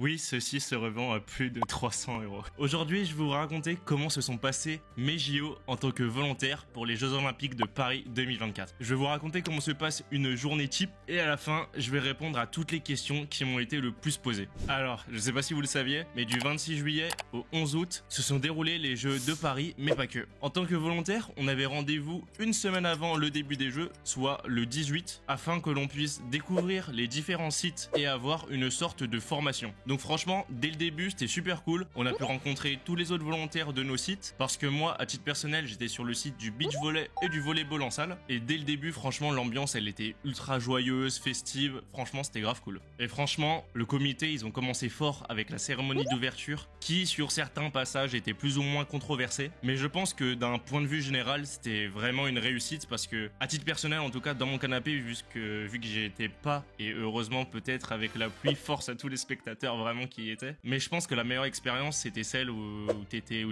Oui, ceci se revend à plus de 300 €. Aujourd'hui, je vais vous raconter comment se sont passés mes JO en tant que volontaire pour les Jeux Olympiques de Paris 2024. Je vais vous raconter comment se passe une journée type et à la fin, je vais répondre à toutes les questions qui m'ont été le plus posées. Alors, je sais pas si vous le saviez, mais du 26 juillet au 11 août, se sont déroulés les Jeux de Paris, mais pas que. En tant que volontaire, on avait rendez-vous une semaine avant le début des Jeux, soit le 18, afin que l'on puisse découvrir les différents sites et avoir une sorte de formation. Donc franchement, dès le début, c'était super cool. On a pu rencontrer tous les autres volontaires de nos sites, parce que moi, à titre personnel, j'étais sur le site du beach volley et du volleyball en salle. Et dès le début, franchement, l'ambiance, elle était ultra joyeuse, festive. Franchement, c'était grave cool. Et franchement, le comité, ils ont commencé fort avec la cérémonie d'ouverture, qui, sur certains passages, était plus ou moins controversée. Mais je pense que d'un point de vue général, c'était vraiment une réussite, parce que, à titre personnel, en tout cas, dans mon canapé, vu que j'y étais pas, et heureusement, peut-être avec la pluie, force à tous les spectateurs vraiment qui y étaient. Mais je pense que la meilleure expérience, c'était celle où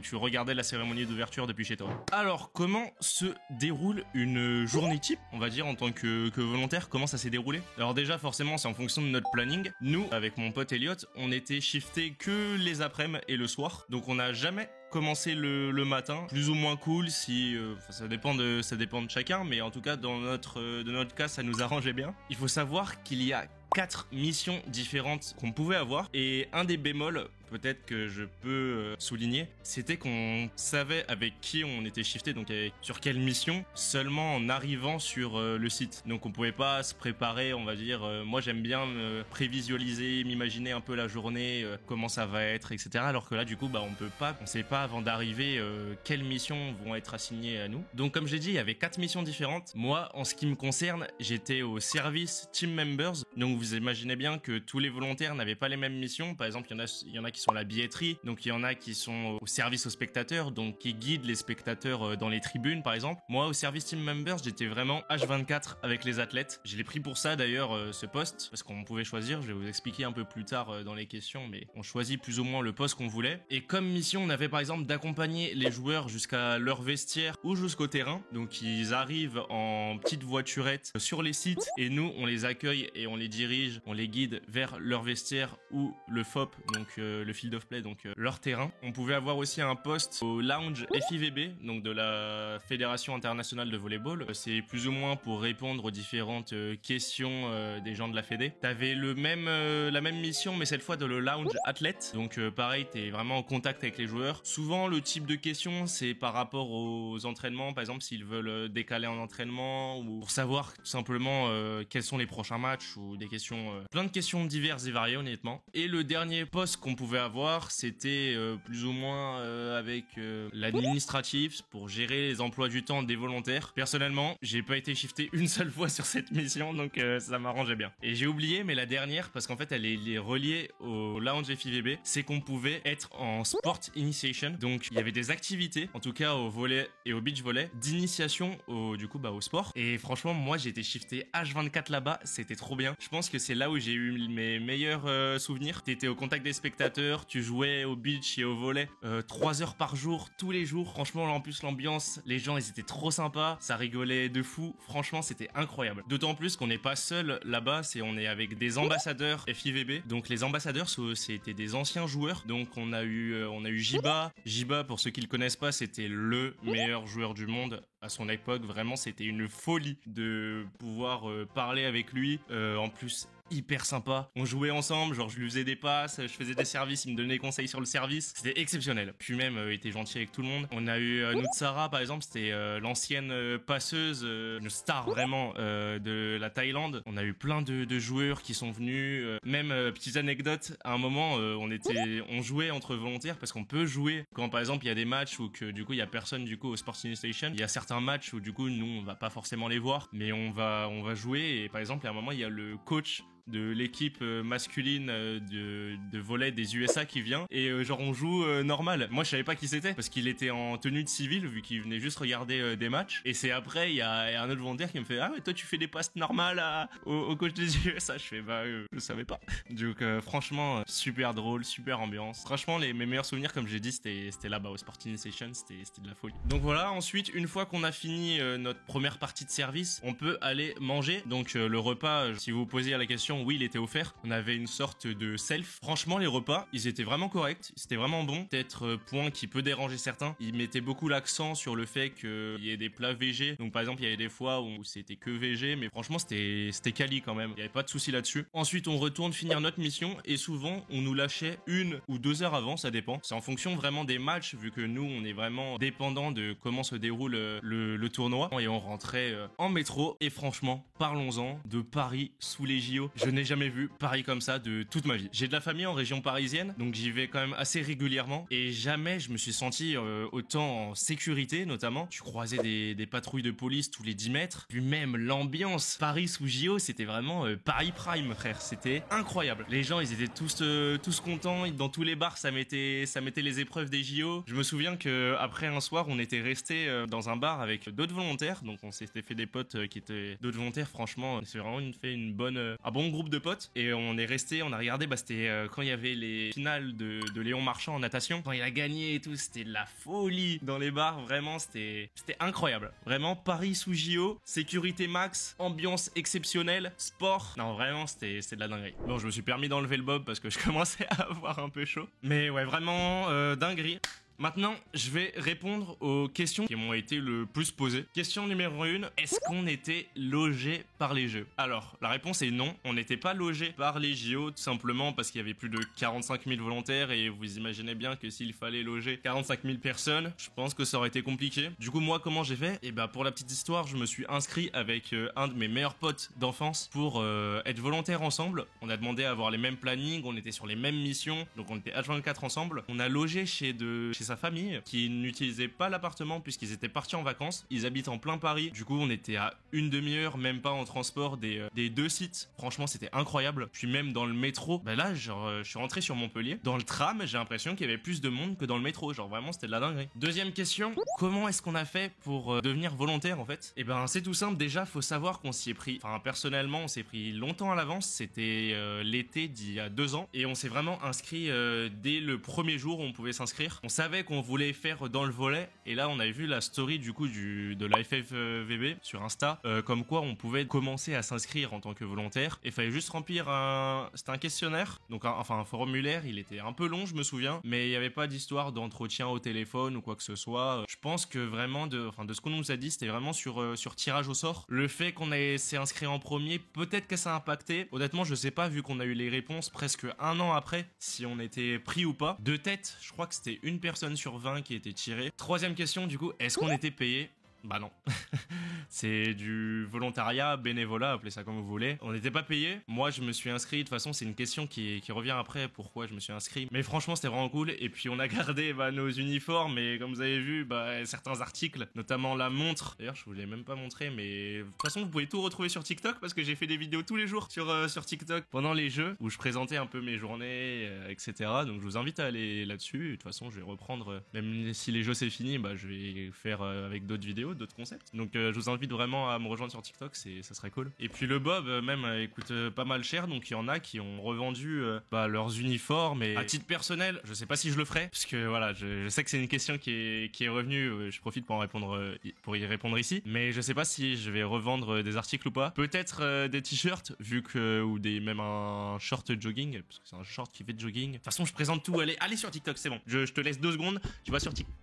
tu regardais la cérémonie d'ouverture depuis chez toi. Alors, comment se déroule une journée type, on va dire, en tant que volontaire? Comment ça s'est déroulé? Alors déjà, forcément, c'est en fonction de notre planning. Nous, avec mon pote Elliot, on était shifté que les après-midi et le soir. Donc on n'a jamais commencé le matin, plus ou moins cool, si ça dépend de chacun, mais en tout cas dans de notre cas, ça nous arrangeait bien. Il faut savoir qu'il y a 4 missions différentes qu'on pouvait avoir, et un des bémols peut-être que je peux souligner, c'était qu'on savait avec qui on était shifté, donc sur quelle mission, seulement en arrivant sur le site. Donc on pouvait pas se préparer, on va dire, moi j'aime bien me prévisualiser, m'imaginer un peu la journée, comment ça va être, etc. Alors que là du coup on sait pas avant d'arriver quelles missions vont être assignées à nous. Donc comme je l'ai dit, il y avait 4 missions différentes. Moi, en ce qui me concerne, j'étais au service team members, donc vous imaginez bien que tous les volontaires n'avaient pas les mêmes missions. Par exemple, il y en a qui sont à la billetterie, donc il y en a qui sont au service aux spectateurs, donc qui guident les spectateurs dans les tribunes par exemple. Moi, au service team members, j'étais vraiment H24 avec les athlètes. Je l'ai pris pour ça d'ailleurs, ce poste, parce qu'on pouvait choisir, je vais vous expliquer un peu plus tard dans les questions, mais on choisit plus ou moins le poste qu'on voulait. Et comme mission, on avait par exemple d'accompagner les joueurs jusqu'à leur vestiaire ou jusqu'au terrain, donc ils arrivent en petite voiturette sur les sites, et nous, on les accueille et on les dirige, on les guide vers leur vestiaire ou le FOP, donc le field of play, donc leur terrain. On pouvait avoir aussi un poste au lounge FIVB, donc de la Fédération internationale de volleyball. C'est plus ou moins pour répondre aux différentes questions des gens de la Fédé. T'avais la même mission, mais cette fois de le lounge athlète. Donc pareil, t'es vraiment en contact avec les joueurs. Souvent, le type de questions, c'est par rapport aux entraînements, par exemple s'ils veulent décaler un entraînement, ou pour savoir tout simplement quels sont les prochains matchs, ou des questions, plein de questions diverses et variées honnêtement. Et le dernier poste qu'on pouvait avoir, c'était plus ou moins avec l'administratif, pour gérer les emplois du temps des volontaires. Personnellement, j'ai pas été shifté une seule fois sur cette mission, donc ça m'arrangeait bien. Et j'ai oublié, mais la dernière, parce qu'en fait elle est reliée au lounge FIVB, c'est qu'on pouvait être en sport initiation, donc il y avait des activités, en tout cas au volley et au beach volley, d'initiation au sport. Et franchement, moi j'ai été shifté H24 là-bas, c'était trop bien. Je pense que c'est là où j'ai eu mes meilleurs souvenirs. T'étais au contact des spectateurs, tu jouais au beach et au volley 3 heures par jour, tous les jours. Franchement, en plus l'ambiance, les gens ils étaient trop sympas, ça rigolait de fou. Franchement, c'était incroyable. D'autant plus qu'on n'est pas seul là-bas, on est avec des ambassadeurs FIVB. Donc les ambassadeurs, c'était des anciens joueurs. Donc on a eu Jiba. Jiba, pour ceux qui le connaissent pas, c'était le meilleur joueur du monde à son époque. Vraiment, c'était une folie de pouvoir parler avec lui. En plus, hyper sympa. On jouait ensemble, genre je lui faisais des passes, je faisais des services, il me donnait des conseils sur le service. C'était exceptionnel. Puis même, il était gentil avec tout le monde. On a eu Nutsara par exemple, c'était l'ancienne passeuse, une star vraiment de la Thaïlande. On a eu plein de joueurs qui sont venus. Même petite anecdote, à un moment, on jouait entre volontaires, parce qu'on peut jouer quand par exemple il y a des matchs où que du coup il y a personne du coup au Sporting Station. Il y a certains matchs où du coup nous on va pas forcément les voir, mais on va jouer. Et par exemple à un moment il y a le coach de l'équipe masculine de volley des USA qui vient, et genre on joue normal. Moi je savais pas qui c'était, parce qu'il était en tenue de civil, vu qu'il venait juste regarder des matchs. Et c'est après il y a un autre volontaire qui me fait: ah mais toi tu fais des passes normales au coach des USA. Je fais je savais pas. Donc franchement super drôle, super ambiance. Franchement mes meilleurs souvenirs, comme j'ai dit, c'était là-bas au Sporting Station, c'était de la folie. Donc voilà, ensuite une fois qu'on a fini notre première partie de service, on peut aller manger. Donc le repas, si vous vous posiez la question, l'alimentation, oui, il était offert. On avait une sorte de self. Franchement, les repas, ils étaient vraiment corrects. C'était vraiment bon. Peut-être point qui peut déranger certains. Ils mettaient beaucoup l'accent sur le fait qu'il y ait des plats végés. Donc par exemple, il y avait des fois où c'était que végé, mais franchement, c'était quali quand même. Il n'y avait pas de souci là-dessus. Ensuite, on retourne finir notre mission et souvent, on nous lâchait 1 ou 2 heures avant, ça dépend. C'est en fonction vraiment des matchs, vu que nous, on est vraiment dépendant de comment se déroule le tournoi. Et on rentrait en métro. Et franchement, parlons-en de Paris sous les JO. Je n'ai jamais vu Paris comme ça de toute ma vie. J'ai de la famille en région parisienne, donc j'y vais quand même assez régulièrement. Et jamais je me suis senti autant en sécurité, notamment. Tu croisais des patrouilles de police tous les 10 mètres. Puis même l'ambiance. Paris sous JO, c'était vraiment Paris Prime, frère. C'était incroyable. Les gens, ils étaient tous contents. Dans tous les bars, ça mettait les épreuves des JO. Je me souviens que après un soir, on était resté dans un bar avec d'autres volontaires. Donc on s'était fait des potes qui étaient d'autres volontaires. Franchement, c'est vraiment fait un bon groupe de potes. Et on est resté, on a regardé. C'était quand il y avait les finales de Léon Marchand en natation. Quand il a gagné et tout, c'était de la folie dans les bars. Vraiment, c'était incroyable. Vraiment, Paris sous JO, sécurité max, ambiance exceptionnelle, sport. Non, vraiment, c'était de la dinguerie. Bon, je me suis permis d'enlever le bob parce que je commençais à avoir un peu chaud. Mais ouais, vraiment dinguerie. Maintenant, je vais répondre aux questions qui m'ont été le plus posées. Question numéro 1, est-ce qu'on était logé par les Jeux? Alors, la réponse est non, on n'était pas logé par les JO, tout simplement parce qu'il y avait plus de 45 000 volontaires et vous imaginez bien que s'il fallait loger 45 000 personnes, je pense que ça aurait été compliqué. Du coup, moi, comment j'ai fait? Et bah, pour la petite histoire, je me suis inscrit avec un de mes meilleurs potes d'enfance pour être volontaire ensemble. On a demandé à avoir les mêmes plannings, on était sur les mêmes missions, donc on était H24 ensemble. On a logé chez sa famille qui n'utilisait pas l'appartement puisqu'ils étaient partis en vacances. Ils habitent en plein Paris. Du coup, on était à une demi-heure, même pas en transport des 2 sites. Franchement, c'était incroyable. Puis même dans le métro, bah là, genre, je suis rentré sur Montpellier. Dans le tram, j'ai l'impression qu'il y avait plus de monde que dans le métro. Genre vraiment, c'était de la dinguerie. Deuxième question, comment est-ce qu'on a fait pour devenir volontaire en fait? Et ben, c'est tout simple. Déjà, faut savoir qu'on s'y est pris. Enfin, personnellement, on s'est pris longtemps à l'avance. C'était l'été d'il y a 2 ans et on s'est vraiment inscrit dès le premier jour où on pouvait s'inscrire. On savait qu'on voulait faire dans le volet et là on avait vu la story du coup de la FFVB sur Insta comme quoi on pouvait commencer à s'inscrire en tant que volontaire et fallait juste remplir c'était un questionnaire donc un formulaire. Il était un peu long, je me souviens, mais il n'y avait pas d'histoire d'entretien au téléphone ou quoi que ce soit. Je pense que vraiment de ce qu'on nous a dit, c'était vraiment sur tirage au sort. Le fait qu'on s'est inscrit en premier, peut-être que ça a impacté. Honnêtement, je sais pas, vu qu'on a eu les réponses presque 1 an après, si on était pris ou pas. De tête, je crois que c'était une personne sur 20 qui était tirée. Troisième question, du coup, est-ce qu'on était payé? Bah non. C'est du volontariat, bénévolat, appelez ça comme vous voulez. On n'était pas payé. Moi, je me suis inscrit. De toute façon, c'est une question qui revient après. Pourquoi je me suis inscrit? Mais franchement, c'était vraiment cool. Et puis, on a gardé nos uniformes. Et comme vous avez vu, certains articles, notamment la montre. D'ailleurs, je vous l'ai même pas montré. Mais de toute façon, vous pouvez tout retrouver sur TikTok parce que j'ai fait des vidéos tous les jours sur TikTok pendant les jeux où je présentais un peu mes journées, etc. Donc, je vous invite à aller là-dessus. Et de toute façon, je vais reprendre. Même si les jeux c'est fini, je vais faire avec d'autres vidéos, d'autres concepts. Donc, je vous invite vraiment à me rejoindre sur TikTok, ça serait cool. Et puis le bob même il coûte pas mal cher, donc il y en a qui ont revendu leurs uniformes. Et à titre personnel, je sais pas si je le ferai, parce que voilà, je sais que c'est une question qui est revenue. Je profite pour y répondre ici, mais je sais pas si je vais revendre des articles ou pas. Peut-être des t-shirts, ou même un short jogging, parce que c'est un short qui fait de jogging. De toute façon, je présente tout. Allez sur TikTok, c'est bon. Je te laisse 2 secondes. Tu vas sur TikTok.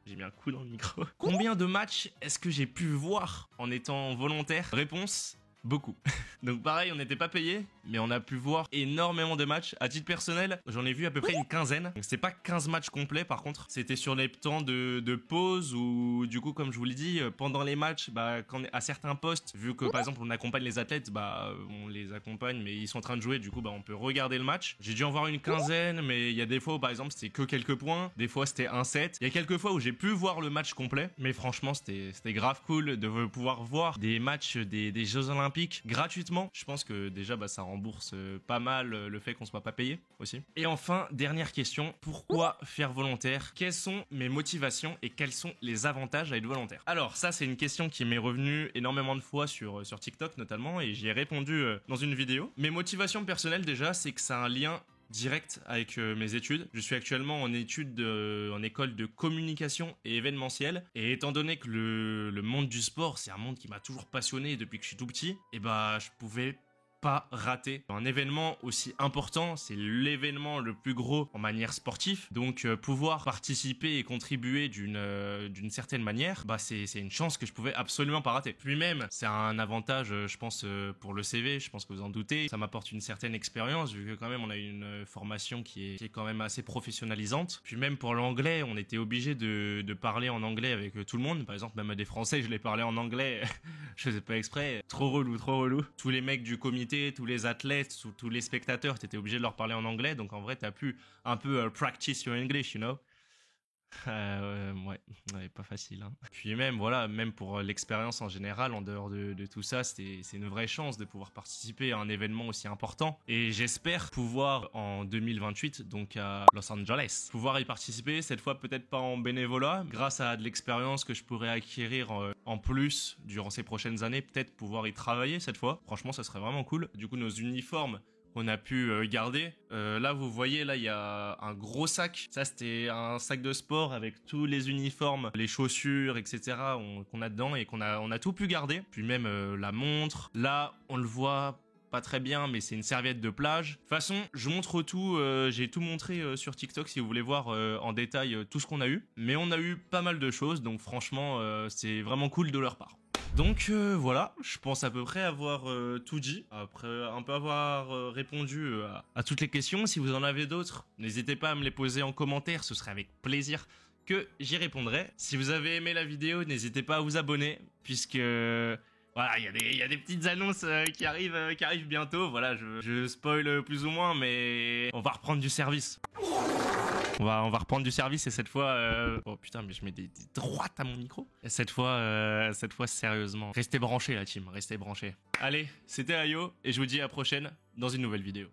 J'ai mis un coup dans le micro. Combien de matchs est-ce que j'ai pu voir en étant volontaire? Réponse, beaucoup. Donc pareil, on n'était pas payé, mais on a pu voir énormément de matchs. À titre personnel, j'en ai vu à peu près une quinzaine. Donc c'est pas 15 matchs complets par contre. C'était sur les temps de pause ou du coup, comme je vous l'ai dit, pendant les matchs, quand à certains postes, vu que par exemple on accompagne les athlètes, on les accompagne mais ils sont en train de jouer, du coup on peut regarder le match. J'ai dû en voir une quinzaine, mais il y a des fois où par exemple c'était que quelques points, des fois c'était un set. Il y a quelques fois où j'ai pu voir le match complet, mais franchement c'était grave cool de pouvoir voir des matchs des Jeux Olympiques gratuitement. Je pense que déjà ça rembourse pas mal le fait qu'on soit pas payé aussi. Et enfin, dernière question, pourquoi faire volontaire? Quelles sont mes motivations et quels sont les avantages à être volontaire? Alors ça, c'est une question qui m'est revenue énormément de fois sur TikTok notamment, et j'y ai répondu dans une vidéo. Mes motivations personnelles déjà, c'est que ça a un lien direct avec mes études. Je suis actuellement en études en école de communication et événementiel, et étant donné que le monde du sport, c'est un monde qui m'a toujours passionné depuis que je suis tout petit, et je pouvais pas rater un événement aussi important. C'est l'événement le plus gros en manière sportive. Donc pouvoir participer et contribuer d'une certaine manière, bah c'est une chance que je pouvais absolument pas rater. Puis même, c'est un avantage, je pense, pour le CV, je pense que vous en doutez. Ça m'apporte une certaine expérience, vu que quand même on a une formation qui est quand même assez professionnalisante. Puis même pour l'anglais, on était obligé de parler en anglais avec tout le monde. Par exemple, même à des Français, je les parlais en anglais. Je faisais pas exprès. Trop relou, trop relou. Tous les mecs du comité, tous les athlètes, tous les spectateurs, t'étais obligé de leur parler en anglais. Donc en vrai, t'as pu un peu practice your English, you know. Ouais, pas facile. Hein. Puis même, voilà, même pour l'expérience en général, en dehors de tout ça, c'est une vraie chance de pouvoir participer à un événement aussi important. Et j'espère pouvoir, en 2028, donc à Los Angeles, pouvoir y participer, cette fois peut-être pas en bénévolat, grâce à de l'expérience que je pourrais acquérir en plus durant ces prochaines années, peut-être pouvoir y travailler cette fois. Franchement, ça serait vraiment cool. Du coup, nos uniformes, on a pu garder. Là, vous voyez, là, il y a un gros sac. Ça, c'était un sac de sport avec tous les uniformes, les chaussures, etc. qu'on a dedans et on a tout pu garder. Puis même la montre. Là, on le voit pas très bien, mais c'est une serviette de plage. De toute façon, je montre tout. J'ai tout montré sur TikTok si vous voulez voir en détail tout ce qu'on a eu. Mais on a eu pas mal de choses, donc franchement, c'est vraiment cool de leur part. Donc voilà, je pense à peu près avoir tout dit, après un peu avoir répondu à toutes les questions. Si vous en avez d'autres, n'hésitez pas à me les poser en commentaire, ce serait avec plaisir que j'y répondrai. Si vous avez aimé la vidéo, n'hésitez pas à vous abonner, puisque voilà, il y a des petites annonces qui arrivent bientôt. Voilà, je spoil plus ou moins, mais on va reprendre du service. On va reprendre du service et cette fois... Oh putain, mais je mets des droites à mon micro. Et cette fois, sérieusement. Restez branchés la team, restez branchés. Allez, c'était Ayo et je vous dis à la prochaine dans une nouvelle vidéo.